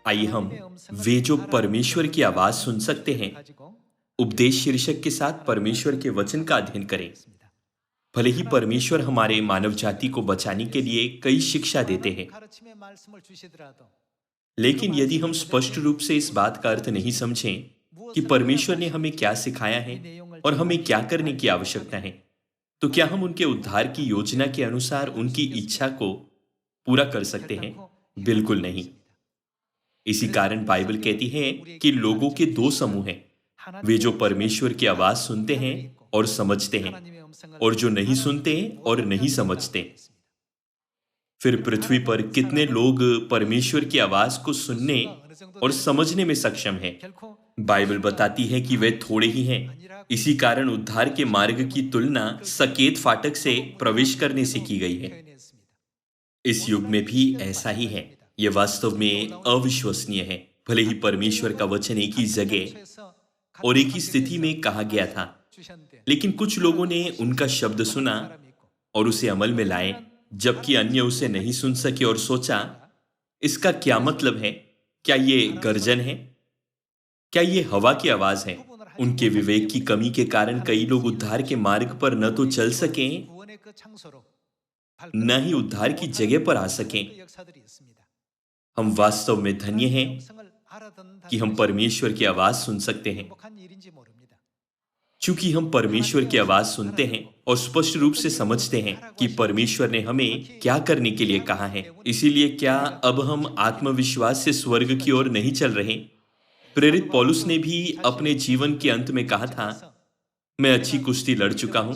आइए हम वे जो परमेश्वर की आवाज सुन सकते हैं उपदेश शीर्षक के साथ परमेश्वर के वचन का अध्ययन करें। भले ही परमेश्वर हमारे मानव जाति को बचाने के लिए कई शिक्षा देते हैं, लेकिन यदि हम स्पष्ट रूप से इस बात का अर्थ नहीं समझें कि परमेश्वर ने हमें क्या सिखाया है और हमें क्या करने की आवश्यकता है, तो क्या हम उनके उद्धार की योजना के अनुसार उनकी इच्छा को पूरा कर सकते हैं? बिल्कुल नहीं। इसी कारण बाइबल कहती है कि लोगों के दो समूह हैं, वे जो परमेश्वर की आवाज सुनते हैं और समझते हैं, और जो नहीं सुनते और नहीं समझते। फिर पृथ्वी पर कितने लोग परमेश्वर की आवाज को सुनने और समझने में सक्षम हैं? बाइबल बताती है कि वे थोड़े ही हैं। इसी कारण उद्धार के मार्ग की तुलना सकेत फाटक से प्रवेश करने से की गई है। इस युग में भी ऐसा ही है। यह वास्तव में अविश्वसनीय है। भले ही परमेश्वर का वचन एक ही जगह और एक ही स्थिति में कहा गया था, लेकिन कुछ लोगों ने उनका शब्द सुना और उसे अमल में लाए, जबकि अन्य उसे नहीं सुन सके और सोचा, इसका क्या मतलब है? क्या ये गर्जन है? क्या ये हवा की आवाज है? उनके विवेक की कमी के कारण कई लोग उद्धार के मार्ग पर न तो चल सकें, न ही उद्धार की जगह पर आ सकें। हम वास्तव में धन्य हैं कि हम परमेश्वर की आवाज सुन सकते हैं। चूंकि हम परमेश्वर की आवाज सुनते हैं और स्पष्ट रूप से समझते हैं कि परमेश्वर ने हमें क्या करने के लिए कहा है, इसीलिए क्या अब हम आत्मविश्वास से स्वर्ग की ओर नहीं चल रहे? प्रेरित पौलुस ने भी अपने जीवन के अंत में कहा था, मैं अच्छी कुश्ती लड़ चुका हूं,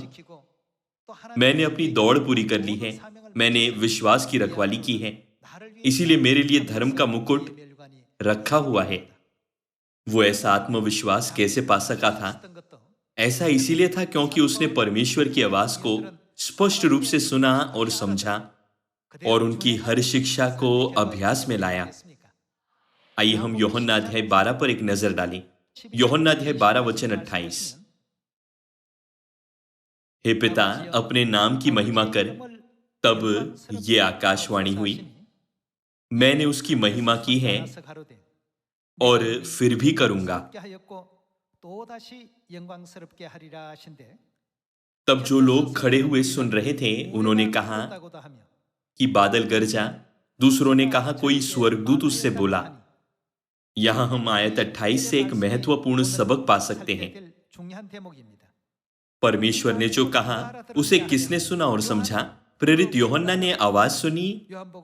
मैंने अपनी दौड़ पूरी कर ली है, मैंने विश्वास की रखवाली की है, इसीलिए मेरे लिए धर्म का मुकुट रखा हुआ है। वो ऐसा आत्मविश्वास कैसे पा सका था? ऐसा इसीलिए था क्योंकि उसने परमेश्वर की आवाज को स्पष्ट रूप से सुना और समझा और उनकी हर शिक्षा को अभ्यास में लाया। आइए हम यूहन्ना अध्याय 12 पर एक नजर डालें। यूहन्ना अध्याय 12 वचन 28। हे पिता, अपने नाम की महिमा कर। तब ये आकाशवाणी हुई, मैंने उसकी महिमा की है और फिर भी करूंगा। तब जो लोग खड़े हुए सुन रहे थे उन्होंने कहा कि बादल गरजा, दूसरों ने कहा कोई स्वर्गदूत उससे बोला। यहां हम आयत 28 से एक महत्वपूर्ण सबक पा सकते हैं। परमेश्वर ने जो कहा उसे किसने सुना और समझा? प्रेरित यूहन्ना ने आवाज सुनी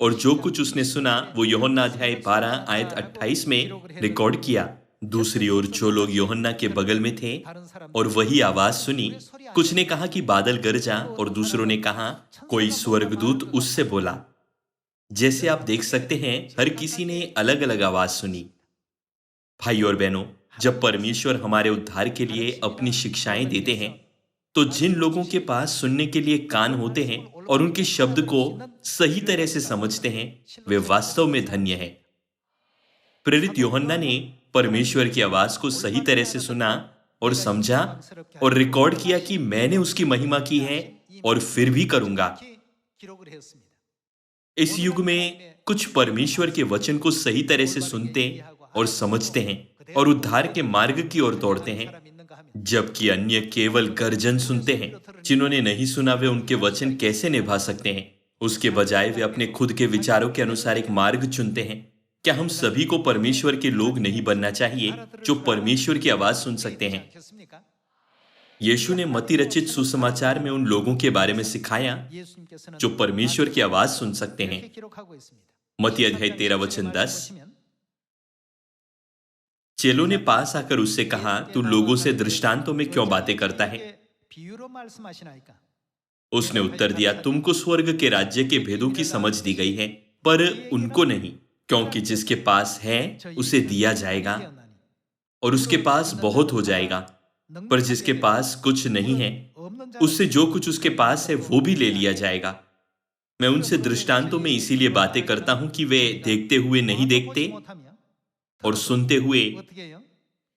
और जो कुछ उसने सुना वो यूहन्ना अध्याय 12 आयत 28 में रिकॉर्ड किया। दूसरी ओर जो लोग यूहन्ना के बगल में थे और वही आवाज सुनी, कुछ ने कहा कि बादल गरजा और दूसरों ने कहा कोई स्वर्गदूत उससे बोला। जैसे आप देख सकते हैं, हर किसी ने अलग अलग आवाज सुनी। भाई और बहनों, जब परमेश्वर हमारे उद्धार के लिए अपनी शिक्षाएं देते हैं, तो जिन लोगों के पास सुनने के लिए कान होते हैं और उनके शब्द को सही तरह से समझते हैं, वे वास्तव में धन्य हैं। प्रेरित यूहन्ना ने परमेश्वर की आवाज को सही तरह से सुना और समझा और रिकॉर्ड किया कि मैंने उसकी महिमा की है और फिर भी करूंगा। इस युग में कुछ परमेश्वर के वचन को सही तरह से सुनते और समझते हैं और उद्धार के मार्ग की ओर दौड़ते हैं, जबकि अन्य केवल गर्जन सुनते हैं। जिन्होंने नहीं सुना वे उनके वचन कैसे निभा सकते हैं? उसके बजाय वे अपने खुद के विचारों के अनुसार एक मार्ग चुनते हैं। क्या हम सभी को परमेश्वर के लोग नहीं बनना चाहिए जो परमेश्वर की आवाज सुन सकते हैं? यीशु ने मत्ती रचित सुसमाचार में उन लोगों के बारे में सिखाया जो परमेश्वर की आवाज सुन सकते हैं। मत्ती अध्याय 13 वचन 10। चेलों ने पास आकर उससे कहा, तू लोगों से दृष्टांतों में क्यों बातें करता है? उसने उत्तर दिया, तुमको स्वर्ग के राज्य के भेदों की समझ दी गई है, पर उनको नहीं, क्योंकि जिसके पास है उसे दिया जाएगा और उसके पास बहुत हो जाएगा, पर जिसके पास कुछ नहीं है उससे जो कुछ उसके पास है वो भी ले लिया जाएगा। मैं उनसे दृष्टांतों में इसीलिए बातें करता हूं कि वे देखते हुए नहीं देखते और सुनते हुए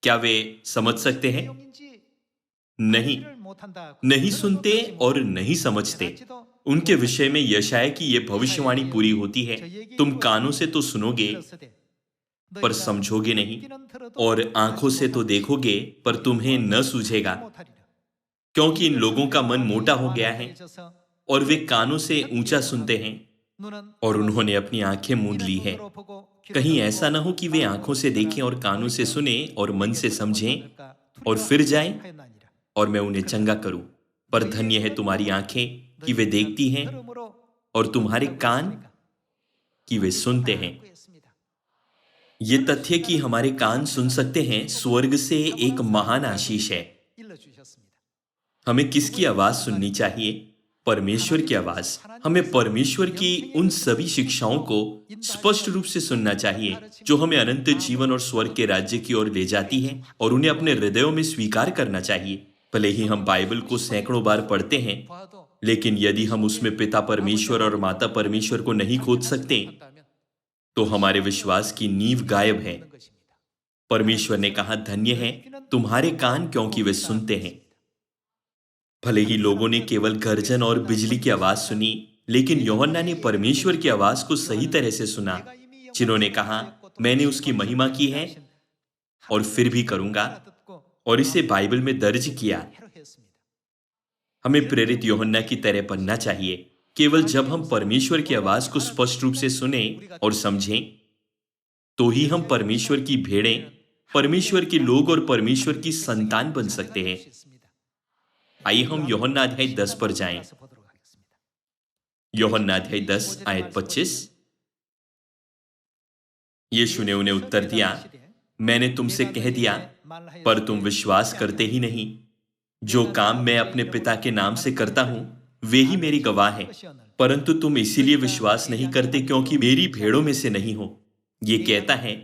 क्या वे समझ सकते हैं? नहीं, नहीं सुनते और नहीं समझते। उनके विषय में यशाया की यह भविष्यवाणी पूरी होती है, तुम कानों से तो सुनोगे पर समझोगे नहीं, और आंखों से तो देखोगे पर तुम्हें न सूझेगा, क्योंकि इन लोगों का मन मोटा हो गया है और वे कानों से ऊंचा सुनते हैं और उन्होंने अपनी आंखें मूंद ली है। कहीं ऐसा ना हो कि वे आंखों से देखें और कानों से सुने और मन से समझें और फिर जाएं और मैं उन्हें चंगा करूं। पर धन्य है तुम्हारी आंखें कि वे देखती हैं और तुम्हारे कान कि वे सुनते हैं। ये तथ्य कि हमारे कान सुन सकते हैं स्वर्ग से एक महान आशीष है। हमें किसकी आवाज सुननी चाहिए? परमेश्वर की आवाज। हमें परमेश्वर की उन सभी शिक्षाओं को स्पष्ट रूप से सुनना चाहिए जो हमें अनंत जीवन और स्वर्ग के राज्य की ओर ले जाती है, और उन्हें अपने हृदयों में स्वीकार करना चाहिए। भले ही हम बाइबल को सैकड़ों बार पढ़ते हैं, लेकिन यदि हम उसमें पिता परमेश्वर और माता परमेश्वर को नहीं खोज सकते तो हमारे विश्वास की नींव गायब है। परमेश्वर ने कहा, धन्य है तुम्हारे कान क्योंकि वे सुनते हैं। भले ही लोगों ने केवल गर्जन और बिजली की आवाज सुनी, लेकिन यूहन्ना ने परमेश्वर की आवाज को सही तरह से सुना, जिन्होंने कहा, मैंने उसकी महिमा की है और फिर भी करूंगा, और इसे बाइबल में दर्ज किया। हमें प्रेरित यूहन्ना की तरह बनना चाहिए। केवल जब हम परमेश्वर की आवाज को स्पष्ट रूप से सुने और समझें, तो ही हम परमेश्वर की भेड़ें, परमेश्वर के लोग और परमेश्वर की संतान बन सकते हैं। आइए हम यूहन्ना अध्याय 10 पर जाएं। यूहन्ना अध्याय 10 आयत 25। यीशु ने उन्हें उत्तर दिया, मैंने तुमसे कह दिया, पर तुम विश्वास करते ही नहीं। जो काम मैं अपने पिता के नाम से करता हूं, वे ही मेरी गवाह हैं, परंतु तुम इसीलिए विश्वास नहीं करते क्योंकि मेरी भेड़ों में से नहीं हो। ये कहता है,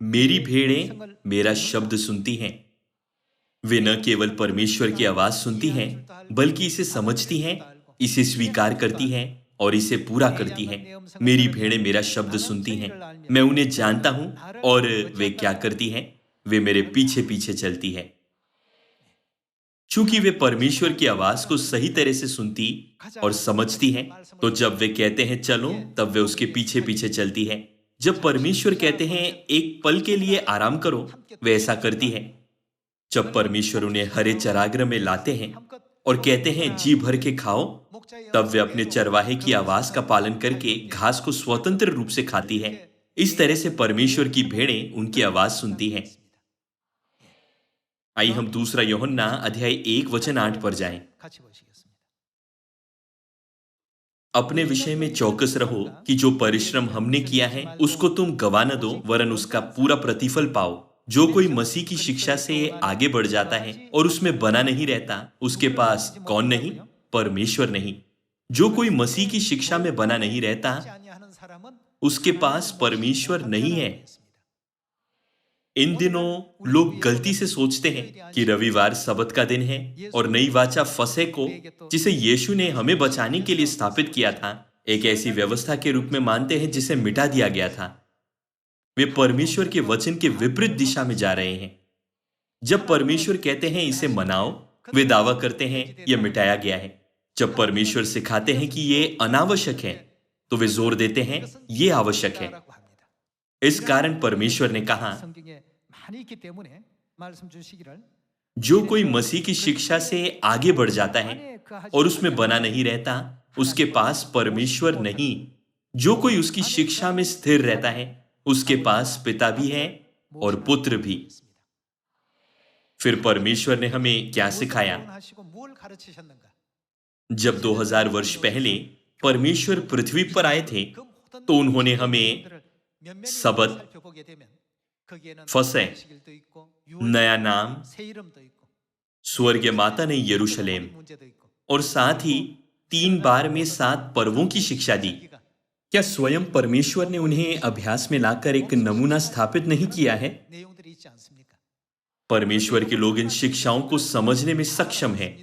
मेरी भेड़ें मेरा शब्द सुनती हैं। वे न केवल परमेश्वर की आवाज सुनती हैं, बल्कि इसे समझती हैं, इसे स्वीकार करती हैं और इसे पूरा करती हैं। मेरी भेड़ें मेरा शब्द सुनती हैं, मैं उन्हें जानता हूं और वे क्या करती हैं? वे मेरे पीछे पीछे चलती हैं। चूंकि वे परमेश्वर की आवाज को सही तरह से सुनती और समझती हैं, तो जब वे कहते हैं चलो, तब वे उसके पीछे पीछे चलती हैं। जब परमेश्वर कहते हैं एक पल के लिए आराम करो, वे ऐसा करती हैं। जब परमेश्वर उन्हें हरे चरागाह में लाते हैं और कहते हैं जी भर के खाओ, तब वे अपने चरवाहे की आवाज का पालन करके घास को स्वतंत्र रूप से खाती है। इस तरह से परमेश्वर की भेड़ें उनकी आवाज सुनती हैं। आइए हम दूसरा यूहन्ना अध्याय 1 वचन 8 पर जाएं। अपने विषय में चौकस रहो कि जो परिश्रम हमने किया है उसको तुम गवा न दो, वरन उसका पूरा प्रतिफल पाओ। जो कोई मसीह की शिक्षा से आगे बढ़ जाता है और उसमें बना नहीं रहता, उसके पास कौन नहीं? परमेश्वर नहीं। जो कोई मसीह की शिक्षा में बना नहीं रहता, उसके पास परमेश्वर नहीं है। इन दिनों लोग गलती से सोचते हैं कि रविवार सबत का दिन है और नई वाचा फसह को, जिसे यीशु ने हमें बचाने के लिए स्थापित किया था, एक ऐसी व्यवस्था के रूप में मानते हैं जिसे मिटा दिया गया था। वे परमेश्वर के वचन के विपरीत दिशा में जा रहे हैं। जब परमेश्वर कहते हैं इसे मनाओ, वे दावा करते हैं यह मिटाया गया है। जब परमेश्वर सिखाते हैं कि ये अनावश्यक है, तो वे जोर देते हैं ये आवश्यक है। इस कारण परमेश्वर ने कहा, जो कोई मसीह की शिक्षा से आगे बढ़ जाता है और उसमें बना नहीं रहता, उसके पास परमेश्वर नहीं। जो कोई उसकी शिक्षा में स्थिर रहता है, उसके पास पिता भी है और पुत्र भी। फिर परमेश्वर ने हमें क्या सिखाया? जब 2000 वर्ष पहले परमेश्वर पृथ्वी पर आए थे, तो उन्होंने हमें सबत, फसह, नया नाम, स्वर्गीय माता ने यरूशलेम और साथ ही 3 बार में 7 पर्वों की शिक्षा दी। क्या स्वयं परमेश्वर ने उन्हें अभ्यास में लाकर एक नमूना स्थापित नहीं किया है? परमेश्वर के लोग इन शिक्षाओं को समझने में सक्षम हैं।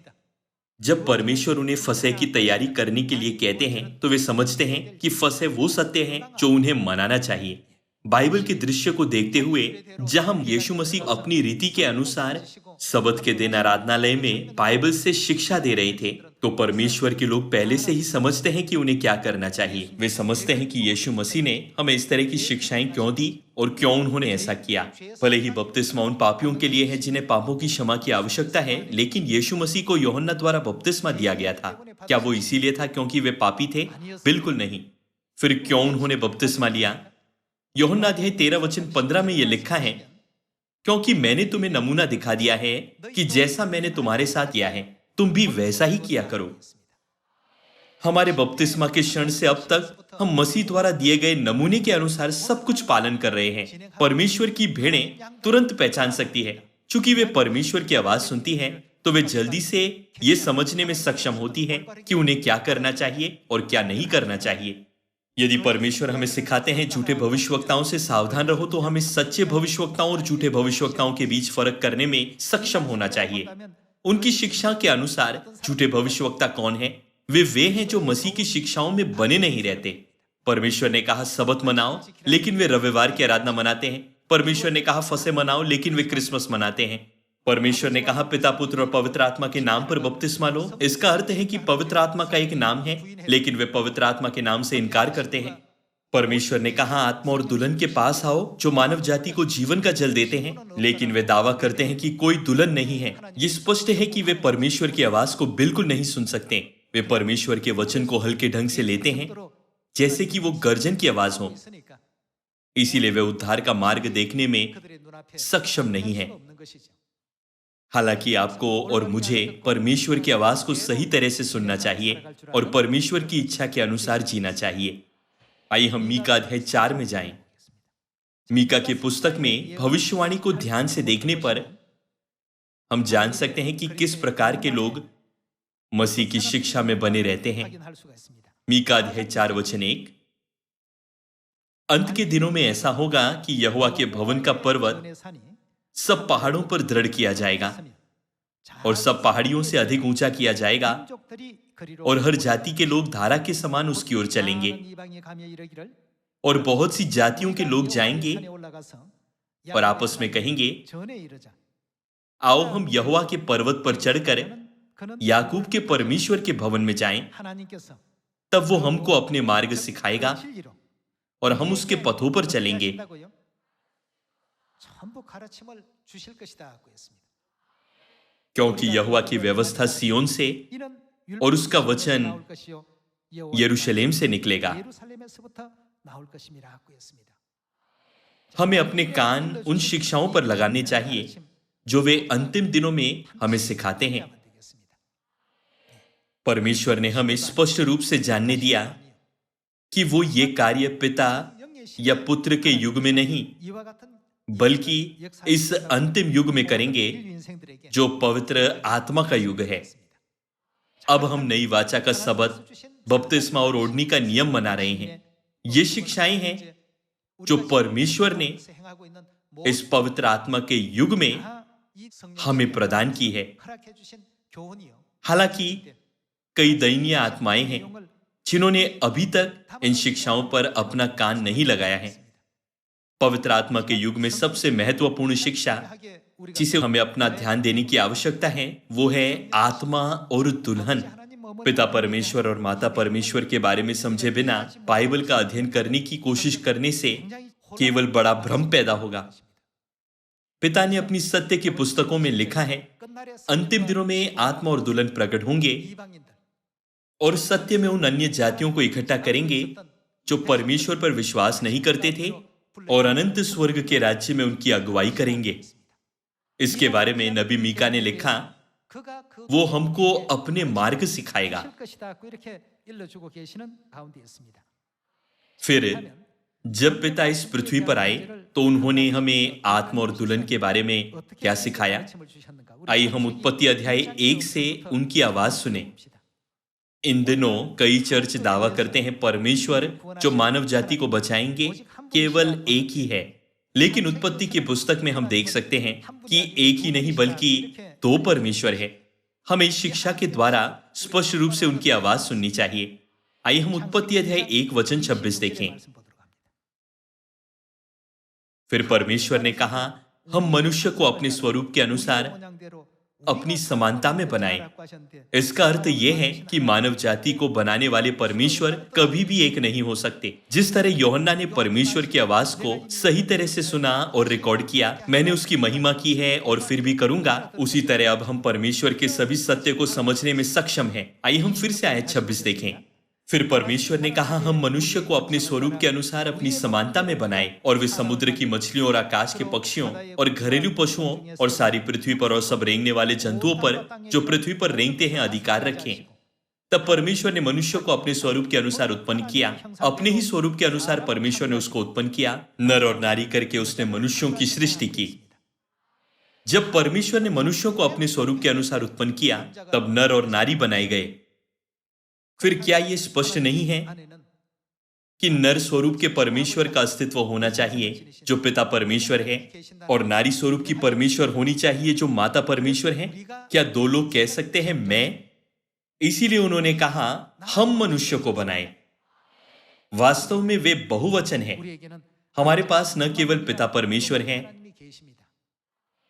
जब परमेश्वर उन्हें फसह की तैयारी करने के लिए कहते हैं, तो वे समझते हैं कि फसह वो सत्य है जो उन्हें मनाना चाहिए। बाइबल के दृश्य को देखते हुए, जहां यीशु मसीह अपनी रीति के अनुसार सबत के दिन आराधनालय में बाइबल से शिक्षा दे रहे थे, तो परमेश्वर के लोग पहले से ही समझते हैं कि उन्हें क्या करना चाहिए। वे समझते हैं कि यीशु मसीह ने हमें इस तरह की शिक्षाएं क्यों दी और क्यों उन्होंने ऐसा किया। भले ही बपतिस्मा उन पापियों के लिए है जिन्हें पापों की क्षमा की आवश्यकता है, लेकिन यीशु मसीह को यूहन्ना द्वारा बपतिस्मा दिया गया था। क्या वो इसीलिए था क्योंकि वे पापी थे? बिल्कुल नहीं। फिर क्यों उन्होंने बपतिस्मा लिया? यूहन्ना अध्याय 13 वचन 15 में यह लिखा है, क्योंकि मैंने तुम्हें नमूना दिखा दिया है कि जैसा मैंने तुम्हारे साथ किया है तुम भी वैसा ही किया करो। हमारे बपतिस्मा के क्षण से अब तक हम मसीह द्वारा दिए गए नमूने के अनुसार सब कुछ पालन कर रहे हैं। परमेश्वर की भेड़ें तुरंत पहचान सकती है। चूंकि वे परमेश्वर की आवाज सुनती हैं, तो वे जल्दी से ये समझने में सक्षम होती हैं कि उन्हें क्या करना चाहिए और क्या नहीं करना चाहिए। यदि परमेश्वर हमें सिखाते हैं झूठे भविष्यवक्ताओं से सावधान रहो, तो हमें सच्चे भविष्यवक्ताओं और झूठे भविष्यवक्ताओं के बीच फर्क करने में सक्षम होना चाहिए। उनकी शिक्षा के अनुसार झूठे भविष्यवक्ता कौन है? वे हैं जो मसीह की शिक्षाओं में बने नहीं रहते। परमेश्वर ने कहा सबत मनाओ, लेकिन वे रविवार की आराधना मनाते हैं। परमेश्वर ने कहा फसह मनाओ, लेकिन वे क्रिसमस मनाते हैं। परमेश्वर ने कहा पिता, पुत्र और पवित्र आत्मा के नाम पर बपतिस्मा लो। इसका अर्थ है कि पवित्र आत्मा का एक नाम है, लेकिन वे पवित्र आत्मा के नाम से इनकार करते हैं। परमेश्वर ने कहा आत्मा और दुल्हन के पास आओ, जो मानव जाति को जीवन का जल देते हैं, लेकिन वे दावा करते हैं कि कोई दुल्हन नहीं है। ये स्पष्ट है कि वे परमेश्वर की आवाज को बिल्कुल नहीं सुन सकते। वे परमेश्वर के वचन को हल्के ढंग से लेते हैं, जैसे कि वो गर्जन की आवाज हो। इसीलिए वे उद्धार का मार्ग देखने में सक्षम नहीं है। हालांकि आपको और मुझे परमेश्वर की आवाज को सही तरह से सुनना चाहिए और परमेश्वर की इच्छा के अनुसार जीना चाहिए। आइए हम मीका अध्याय 4 में जाएं। मीका की पुस्तक में भविष्यवाणी को ध्यान से देखने पर हम जान सकते हैं कि किस प्रकार के लोग मसीह की शिक्षा में बने रहते हैं। मीका अध्याय 4 वचन 1, अंत के दिनों में ऐसा होगा कि यहोवा के भवन का पर्वत सब पहाड़ों पर दृढ़ किया जाएगा और सब पहाड़ियों से अधिक ऊंचा किया जाएगा, और हर जाति के लोग धारा के समान उसकी ओर चलेंगे। और बहुत सी जातियों के लोग जाएंगे और आपस में कहेंगे, आओ हम यहोवा के पर्वत पर चढ़कर याकूब के परमेश्वर के भवन में जाएं। तब वो हमको अपने मार्ग सिखाएगा और हम उसके पथों पर चलेंगे। क्योंकि यहोवा की व्यवस्था सियोन से और उसका वचन यरूशलेम से निकलेगा। हमें अपने कान उन शिक्षाओं पर लगाने चाहिए जो वे अंतिम दिनों में हमें सिखाते हैं। परमेश्वर ने हमें स्पष्ट रूप से जानने दिया कि वो ये कार्य पिता या पुत्र के युग में नहीं, बल्कि इस अंतिम युग में करेंगे जो पवित्र आत्मा का युग है। अब हम नई वाचा का सबत, बपतिस्मा और ओढ़नी का नियम मना रहे हैं। ये शिक्षाएं हैं जो परमेश्वर ने इस पवित्र आत्मा के युग में हमें प्रदान की है। हालांकि कई दयनीय आत्माएं हैं जिन्होंने अभी तक इन शिक्षाओं पर अपना कान नहीं लगाया है। पवित्र आत्मा के युग में सबसे महत्वपूर्ण शिक्षा जिसे हमें अपना ध्यान देने की आवश्यकता है वो है आत्मा और दुल्हन। पिता परमेश्वर और माता परमेश्वर के बारे में समझे बिना बाइबल का अध्ययन करने की कोशिश करने से केवल बड़ा भ्रम पैदा होगा। पिता ने अपनी सत्य की पुस्तकों में लिखा है, अंतिम दिनों में आत्मा और दुल्हन प्रकट होंगे और सत्य में उन अन्य जातियों को इकट्ठा करेंगे जो परमेश्वर पर विश्वास नहीं करते थे, और अनंत स्वर्ग के राज्य में उनकी अगुवाई करेंगे। इसके बारे में नबी मीका ने लिखा, वो हमको अपने मार्ग सिखाएगा। फिर जब पिता इस पृथ्वी पर आए तो उन्होंने हमें आत्मा और दुल्हन के बारे में क्या सिखाया? आइए हम उत्पत्ति अध्याय 1 से उनकी आवाज सुने। इन दिनों कई चर्च दावा करते हैं परमेश्वर जो मानव जाति को बचाएंगे केवल एक ही है, लेकिन उत्पत्ति की पुस्तक में हम देख सकते हैं कि एक ही नहीं बल्कि 2 परमेश्वर है। हमें इस शिक्षा के द्वारा स्पष्ट रूप से उनकी आवाज सुननी चाहिए। आइए हम उत्पत्ति अध्याय 1 वचन 26 देखें। फिर परमेश्वर ने कहा, हम मनुष्य को अपने स्वरूप के अनुसार अपनी समानता में बनाए। इसका अर्थ यह है कि मानव जाति को बनाने वाले परमेश्वर कभी भी एक नहीं हो सकते। जिस तरह यूहन्ना ने परमेश्वर की आवाज को सही तरह से सुना और रिकॉर्ड किया, मैंने उसकी महिमा की है और फिर भी करूंगा, उसी तरह अब हम परमेश्वर के सभी सत्य को समझने में सक्षम हैं। आइए हम फिर से आयत 26 देखें। फिर परमेश्वर ने कहा, हम मनुष्य को अपने स्वरूप के अनुसार अपनी समानता में बनाए और वे समुद्र की मछलियों और आकाश के पक्षियों और घरेलू पशुओं और सारी पृथ्वी पर और सब रेंगने वाले जंतुओं पर जो पृथ्वी पर रेंगते हैं अधिकार रखें। तब परमेश्वर ने मनुष्य को अपने स्वरूप के अनुसार उत्पन्न किया। अपने ही स्वरूप के अनुसार परमेश्वर ने उसको उत्पन्न किया, नर और नारी करके उसने मनुष्यों की सृष्टि की। जब परमेश्वर ने मनुष्यों को अपने स्वरूप के अनुसार उत्पन्न किया, तब नर और नारी बनाए गए। फिर क्या यह स्पष्ट नहीं है कि नर स्वरूप के परमेश्वर का अस्तित्व होना चाहिए जो पिता परमेश्वर है, और नारी स्वरूप की परमेश्वर होनी चाहिए जो माता परमेश्वर है? क्या दो लोग कह सकते हैं मैं? इसीलिए उन्होंने कहा हम मनुष्य को बनाए। वास्तव में वे बहुवचन है। हमारे पास न केवल पिता परमेश्वर है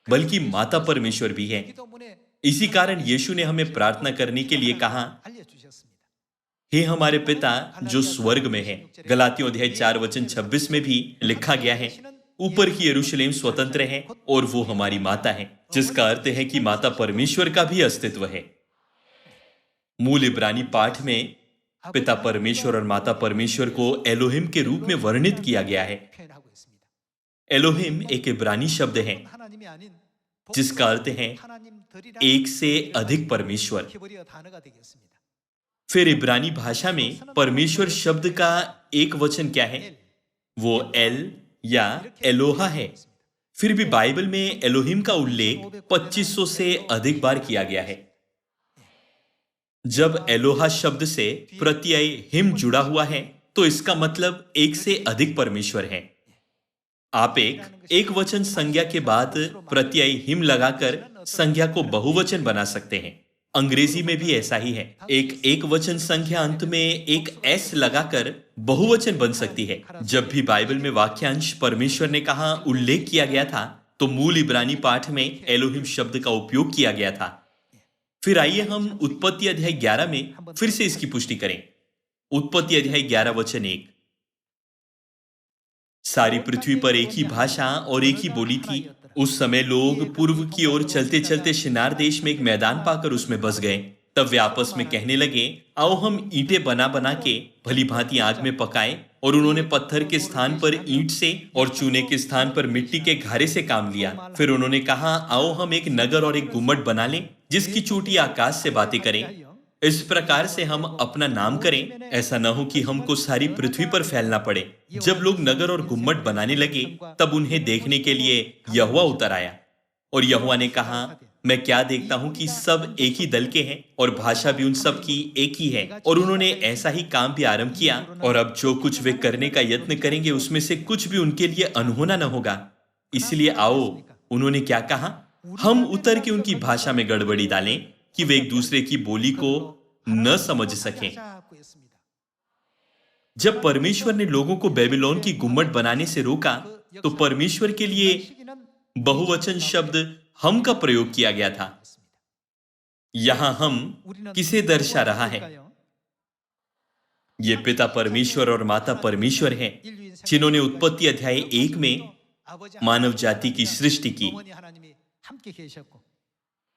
बल्कि माता परमेश्वर भी है। इसी कारण यीशु ने हमें प्रार्थना करने के लिए कहा, हे हमारे पिता जो स्वर्ग में है। गलातियों अध्याय 4:26 में भी लिखा गया है, ऊपर की यरूशलेम स्वतंत्र है और वो हमारी माता है, जिसका अर्थ है कि माता परमेश्वर का भी अस्तित्व है। मूल इब्रानी पाठ में पिता परमेश्वर और माता परमेश्वर को एलोहिम के रूप में वर्णित किया गया है। एलोहिम एक इब्रानी शब्द है जिसका अर्थ है एक से अधिक परमेश्वर। फिर इब्रानी भाषा में परमेश्वर शब्द का एक वचन क्या है? वो एल या एलोहा है। फिर भी बाइबल में एलोहिम का उल्लेख 2500 से अधिक बार किया गया है। जब एलोहा शब्द से प्रत्यय हिम जुड़ा हुआ है तो इसका मतलब एक से अधिक परमेश्वर है। आप एक वचन संज्ञा के बाद प्रत्यय हिम लगाकर संज्ञा को बहुवचन बना सकते हैं। अंग्रेजी में भी ऐसा ही है। एक वचन संख्या अंत में एक एस लगाकर बहुवचन बन सकती है। जब भी बाइबल में वाक्यांश परमेश्वर ने कहा उल्लेख किया गया था तो मूल इब्रानी पाठ में एलोहिम शब्द का उपयोग किया गया था। फिर आइए हम उत्पत्ति अध्याय 11 में फिर से इसकी पुष्टि करें। उत्पत्ति अध्याय 11 वचन 1। सारी पृथ्वी पर एक ही भाषा और एक ही बोली थी। उस समय लोग पूर्व की ओर चलते चलते शिनार देश में एक मैदान पाकर उसमें बस गए। तब वे आपस में कहने लगे, आओ हम ईंटें बना बना के भली भांति आग में पकाएं। और उन्होंने पत्थर के स्थान पर ईंट से और चूने के स्थान पर मिट्टी के घारे से काम लिया। फिर उन्होंने कहा, आओ हम एक नगर और एक गुम्मट बना लें जिसकी चोटी आकाश से बातें करें। इस प्रकार से हम अपना नाम करें, ऐसा न हो कि हमको सारी पृथ्वी पर फैलना पड़े। जब लोग नगर और गुम्मट बनाने लगे तब उन्हें देखने के लिए यहोवा उतर आया। और यहोवा ने कहा, मैं क्या देखता हूं कि सब एक ही दल के हैं और भाषा भी उन सब की एक ही है। और उन्होंने ऐसा ही काम भी आरंभ किया। और अब जो कुछ वे करने का यत्न करेंगे उसमें से कुछ भी उनके लिए अनहोना न होगा। इसलिए आओ, उन्होंने क्या कहा, हम उतर के उनकी भाषा में गड़बड़ी डालें कि वे एक दूसरे की बोली को न समझ सकें। जब परमेश्वर ने लोगों को बेबीलोन की गुम्मट बनाने से रोका तो परमेश्वर के लिए बहुवचन शब्द हम का प्रयोग किया गया था। यहां हम किसे दर्शा रहा है? ये पिता परमेश्वर और माता परमेश्वर हैं जिन्होंने उत्पत्ति अध्याय 1 में मानव जाति की सृष्टि की।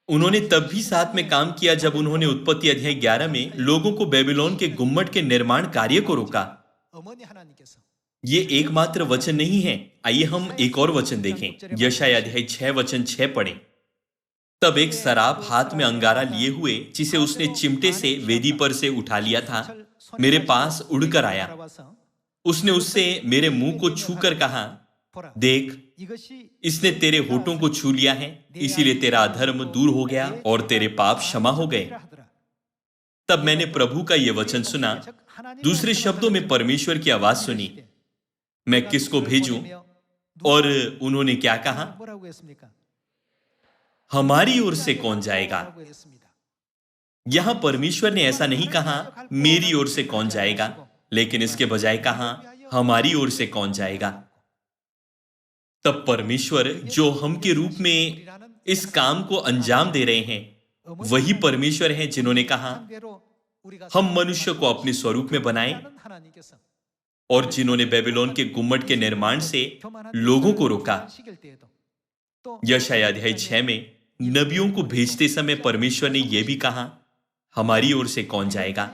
उन्होंने तब भी साथ में काम किया जब उन्होंने उत्पत्ति अध्याय 11 में लोगों को बेबीलोन के गुम्मट के निर्माण कार्य को रोका। ये एकमात्र वचन नहीं है। आइए हम एक और वचन देखें। यशायाह अध्याय 6 वचन 6 पढ़ें। तब एक सराप हाथ में अंगारा लिए हुए जिसे उसने चिमटे से वेदी पर से उठा लिया था मेरे पास उड़कर आया। उसने उससे मेरे मुंह को छूकर कहा, देख, इसने तेरे होठों को छू लिया है, इसीलिए तेरा अधर्म दूर हो गया और तेरे पाप क्षमा हो गए। तब मैंने प्रभु का यह वचन सुना। दूसरे शब्दों में परमेश्वर की आवाज सुनी, मैं किसको भेजूं? और उन्होंने क्या कहा? हमारी ओर से कौन जाएगा? यहां परमेश्वर ने ऐसा नहीं कहा मेरी ओर से कौन जाएगा, लेकिन इसके बजाय कहा हमारी ओर से कौन जाएगा। तब परमेश्वर जो हम के रूप में इस काम को अंजाम दे रहे हैं, वही परमेश्वर हैं जिन्होंने कहा, हम मनुष्य को अपने स्वरूप में बनाएं, और जिन्होंने बेबीलोन के गुम्मट के निर्माण से लोगों को रोका। यशायाह अध्याय 6 में नबियों को भेजते समय परमेश्वर ने यह भी कहा, हमारी ओर से कौन जाएगा?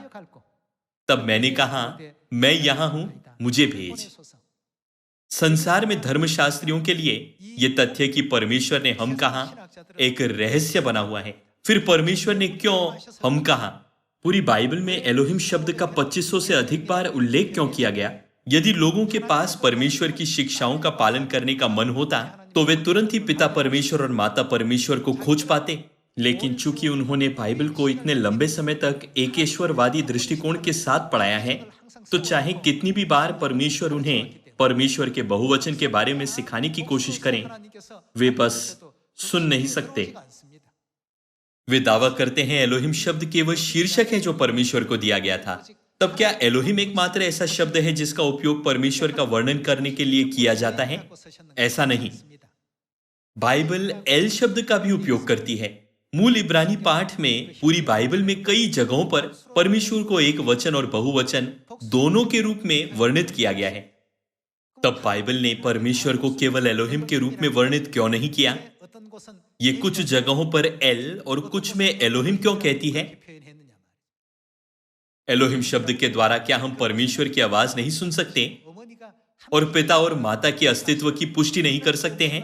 तब मैंने कहा, मैं यहां हूं, मुझे भेज। संसार में धर्मशास्त्रियों के लिए यह तथ्य कि परमेश्वर ने हम कहा एक रहस्य बना हुआ है। फिर परमेश्वर ने क्यों हम कहा? पूरी बाइबल में एलोहिम शब्द का 2500 से अधिक बार उल्लेख क्यों किया गया? यदि लोगों के पास परमेश्वर की शिक्षाओं का पालन करने का मन होता तो वे तुरंत ही पिता परमेश्वर और माता परमेश्वर को खोज पाते। लेकिन चूंकि उन्होंने बाइबल को इतने लंबे समय तक एकेश्वरवादी दृष्टिकोण के साथ पढ़ाया है, तो चाहे कितनी भी बार परमेश्वर उन्हें परमेश्वर के बहुवचन के बारे में सिखाने की कोशिश करें, वे बस सुन नहीं सकते। वे दावा करते हैं एलोहिम शब्द केवल शीर्षक है जो परमेश्वर को दिया गया था। तब क्या एलोहिम एकमात्र ऐसा शब्द है जिसका उपयोग परमेश्वर का वर्णन करने के लिए किया जाता है? ऐसा नहीं। बाइबल एल शब्द का भी उपयोग करती है। मूल इब्रानी पाठ में पूरी बाइबल में कई जगहों पर परमेश्वर को एक वचन और बहुवचन दोनों के रूप में वर्णित किया गया है। तब बाइबल ने परमेश्वर को केवल एलोहिम के रूप में वर्णित क्यों नहीं किया? ये कुछ जगहों पर एल और कुछ में एलोहिम क्यों कहती है? एलोहिम शब्द के द्वारा क्या हम परमेश्वर की आवाज नहीं सुन सकते और पिता और माता के अस्तित्व की पुष्टि नहीं कर सकते हैं?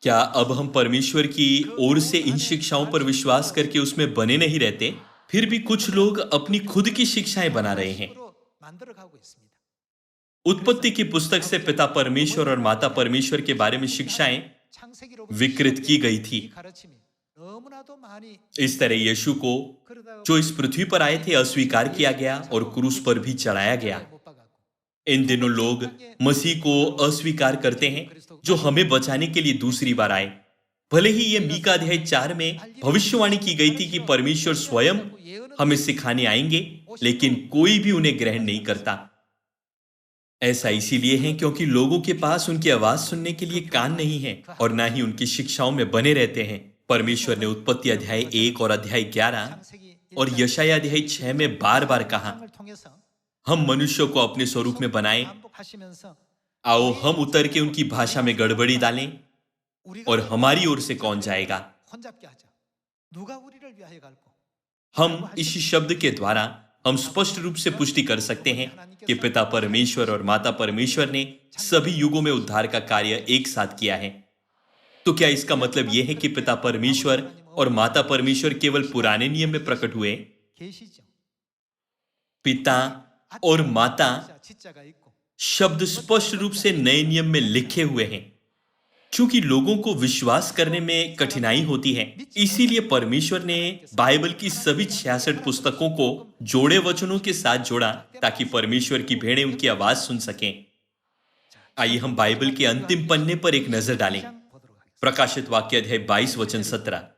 क्या अब हम परमेश्वर की ओर से इन शिक्षाओं पर विश्वास करके उसमें बने नहीं रहते? फिर भी कुछ लोग अपनी खुद की शिक्षाएं बना रहे हैं। उत्पत्ति की पुस्तक से पिता परमेश्वर और माता परमेश्वर के बारे में शिक्षाएं विकृत की गई थी। इस तरह यीशु को जो इस पृथ्वी पर आए थे अस्वीकार किया गया और क्रूस पर भी चढ़ाया गया। इन दिनों लोग मसीह को अस्वीकार करते हैं जो हमें बचाने के लिए दूसरी बार आए। भले ही यह मीका अध्याय 4 में भविष्यवाणी की गई थी कि परमेश्वर स्वयं हमें सिखाने आएंगे, लेकिन कोई भी उन्हें ग्रहण नहीं करता। ऐसा इसीलिए है क्योंकि लोगों के पास उनकी आवाज सुनने के लिए कान नहीं है और ना ही उनकी शिक्षाओं में बने रहते हैं। परमेश्वर ने उत्पत्ति अध्याय 1 और अध्याय 11 और यशायाह अध्याय 6 में बार बार कहा, हम मनुष्य को अपने स्वरूप में बनाएं, आओ हम उतर के उनकी भाषा में गड़बड़ी डालें, और हमारी ओर से कौन जाएगा? हम इस शब्द के द्वारा हम स्पष्ट रूप से पुष्टि कर सकते हैं कि पिता परमेश्वर और माता परमेश्वर ने सभी युगों में उद्धार का कार्य एक साथ किया है। तो क्या इसका मतलब यह है कि पिता परमेश्वर और माता परमेश्वर केवल पुराने नियम में प्रकट हुए? पिता और माता शब्द स्पष्ट रूप से नए नियम में लिखे हुए हैं। चूंकि लोगों को विश्वास करने में कठिनाई होती है, इसीलिए परमेश्वर ने बाइबल की सभी 66 पुस्तकों को जोड़े वचनों के साथ जोड़ा ताकि परमेश्वर की भेड़ें उनकी आवाज सुन सकें। आइए हम बाइबल के अंतिम पन्ने पर एक नजर डालें। प्रकाशित वाक्य अध्याय 22 वचन 17।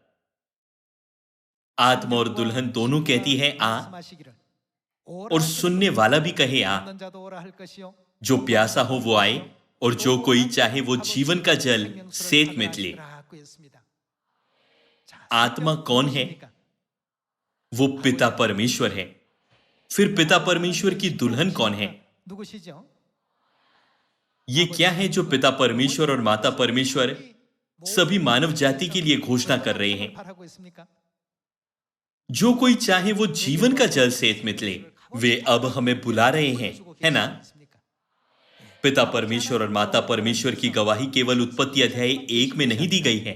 आत्मा और दुल्हन दोनों कहती है आ, और सुनने वाला भी कहे आ। जो प्यासा हो वो आए, और जो कोई चाहे वो जीवन का जल सेत में ले। आत्मा कौन है? वो पिता परमेश्वर है। फिर पिता परमेश्वर की दुल्हन कौन है? ये क्या है जो पिता परमेश्वर और माता परमेश्वर सभी मानव जाति के लिए घोषणा कर रहे हैं? जो कोई चाहे वो जीवन का जल सेत में ले। वे अब हमें बुला रहे हैं, है ना? पिता परमेश्वर और माता परमेश्वर की गवाही केवल उत्पत्ति अध्याय 1 में नहीं दी गई है।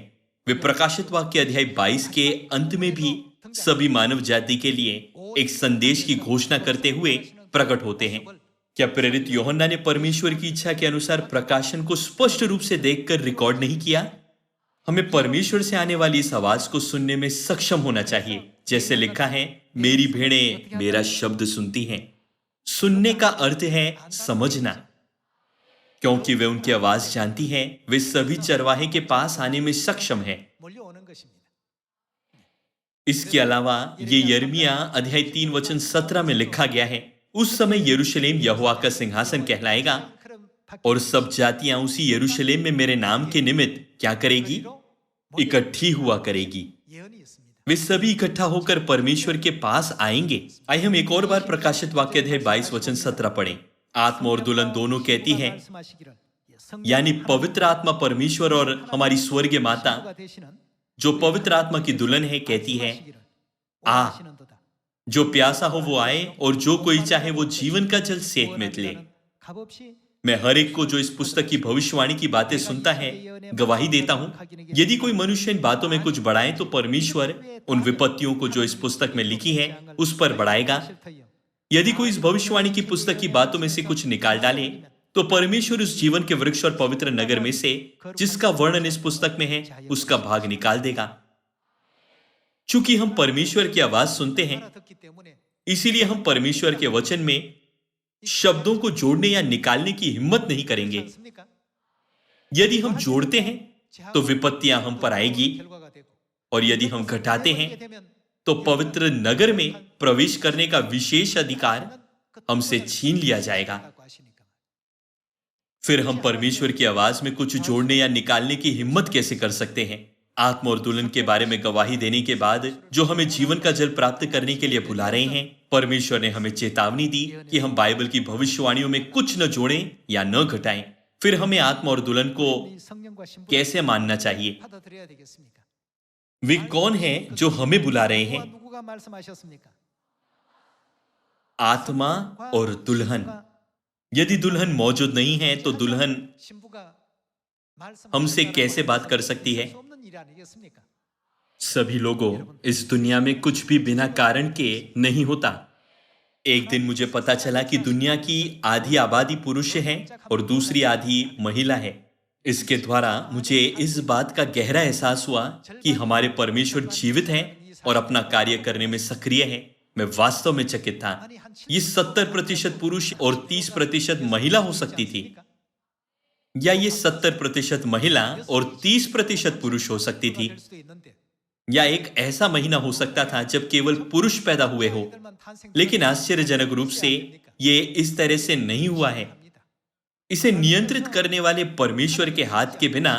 वे प्रकाशित वाक्य अध्याय 22 के अंत में भी सभी मानव जाति के लिए एक संदेश की घोषणा करते हुए प्रकट होते हैं। क्या प्रेरित यूहन्ना ने परमेश्वर की इच्छा के अनुसार प्रकाशन को स्पष्ट रूप से देखकर रिकॉर्ड नहीं किया? हमें परमेश्वर से आने वाली इस आवाज को सुनने में सक्षम होना चाहिए। जैसे लिखा है, मेरी भेड़ें मेरा शब्द सुनती हैं। सुनने का अर्थ है समझना। क्योंकि वे उनकी आवाज जानती हैं, वे सभी चरवाहे के पास आने में सक्षम हैं। इसके अलावा ये यिर्मयाह अध्याय 3 वचन 17 में लिखा गया है, उस समय यरूशलेम यहोवा का सिंहासन कहलाएगा और सब जातियां उसी यरूशलेम में मेरे नाम के निमित्त क्या करेगी? इकट्ठी हुआ करेगी। वे सभी इकट्ठा होकर परमेश्वर के पास आएंगे। आइए हम एक और बार प्रकाशित वाक्य अध्याय 22 वचन 17 पढ़ें। आत्मा और दुल्हन दोनों कहती हैं, यानी पवित्र आत्मा परमेश्वर और हमारी स्वर्गीय माता जो पवित्र आत्मा की दुल्हन है कहती है, आ, जो प्यासा हो वो आए और जो कोई चाहे वो जीवन का जल सेत में ले। मैं हर एक को जो इस पुस्तक की भविष्यवाणी की बातें सुनता है गवाही देता हूं, यदि कोई मनुष्य इन बातों में कुछ बढ़ाए तो परमेश्वर उन विपत्तियों को जो इस पुस्तक में लिखी है उस पर बढ़ाएगा। यदि कोई इस भविष्यवाणी की पुस्तक की बातों में से कुछ निकाल डाले तो परमेश्वर उस जीवन के वृक्ष और पवित्र नगर में से जिसका वर्णन इस पुस्तक में है उसका भाग निकाल देगा। चूंकि हम परमेश्वर की आवाज सुनते हैं, इसीलिए हम परमेश्वर के वचन में शब्दों को जोड़ने या निकालने की हिम्मत नहीं करेंगे। यदि हम जोड़ते हैं तो विपत्तियां हम पर आएगी, और यदि हम घटाते हैं तो पवित्र नगर में प्रवेश करने का विशेष अधिकार हमसे छीन लिया जाएगा। फिर हम परमेश्वर की आवाज में कुछ जोड़ने या निकालने की हिम्मत कैसे कर सकते हैं? आत्मा और दुल्हन के बारे में गवाही देने के बाद जो हमें जीवन का जल प्राप्त करने के लिए बुला रहे हैं, परमेश्वर ने हमें चेतावनी दी कि हम बाइबल की भविष्यवाणियों में कुछ न जोड़ें या न घटाएं। फिर हमें आत्मा और दुल्हन को कैसे मानना चाहिए? वे कौन हैं जो हमें बुला रहे हैं? आत्मा और दुल्हन। यदि दुल्हन मौजूद नहीं है तो दुल्हन हमसे कैसे बात कर सकती है? सभी लोगों, इस दुनिया में कुछ भी बिना कारण के नहीं होता। एक दिन मुझे पता चला कि दुनिया की आधी आबादी पुरुष है और दूसरी आधी महिला है। इसके द्वारा मुझे इस बात का गहरा एहसास हुआ कि हमारे परमेश्वर जीवित हैं और अपना कार्य करने में सक्रिय है। मैं वास्तव में चकित था। ये 70% पुरुष और 30% महिला हो सकती थी, या ये 70% महिला और 30% पुरुष हो सकती थी, या एक ऐसा महीना हो सकता था जब केवल पुरुष पैदा हुए हो। लेकिन आश्चर्यजनक रूप से ये इस तरह से नहीं हुआ है। इसे नियंत्रित करने वाले परमेश्वर के हाथ के बिना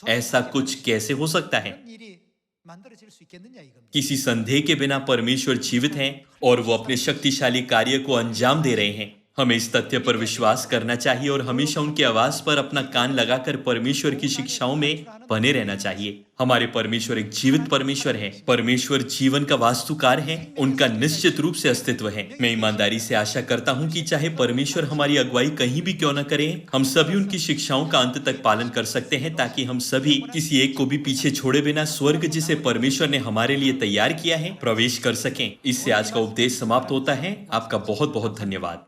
ऐसा कुछ कैसे हो सकता है? किसी संदेह के बिना परमेश्वर जीवित हैं और वो अपने शक्तिशाली कार्य को अंजाम दे रहे हैं। हमें इस तथ्य पर विश्वास करना चाहिए और हमेशा उनकी आवाज पर अपना कान लगाकर परमेश्वर की शिक्षाओं में बने रहना चाहिए। हमारे परमेश्वर एक जीवित परमेश्वर है। परमेश्वर जीवन का वास्तुकार है, उनका निश्चित रूप से अस्तित्व है। मैं ईमानदारी से आशा करता हूं कि चाहे परमेश्वर हमारी अगुवाई कहीं भी क्यों न करे, हम सभी उनकी शिक्षाओं का अंत तक पालन कर सकते हैं, ताकि हम सभी किसी एक को भी पीछे छोड़े बिना स्वर्ग जिसे परमेश्वर ने हमारे लिए तैयार किया है प्रवेश कर सकें। इससे आज का उपदेश समाप्त होता है। आपका बहुत बहुत धन्यवाद।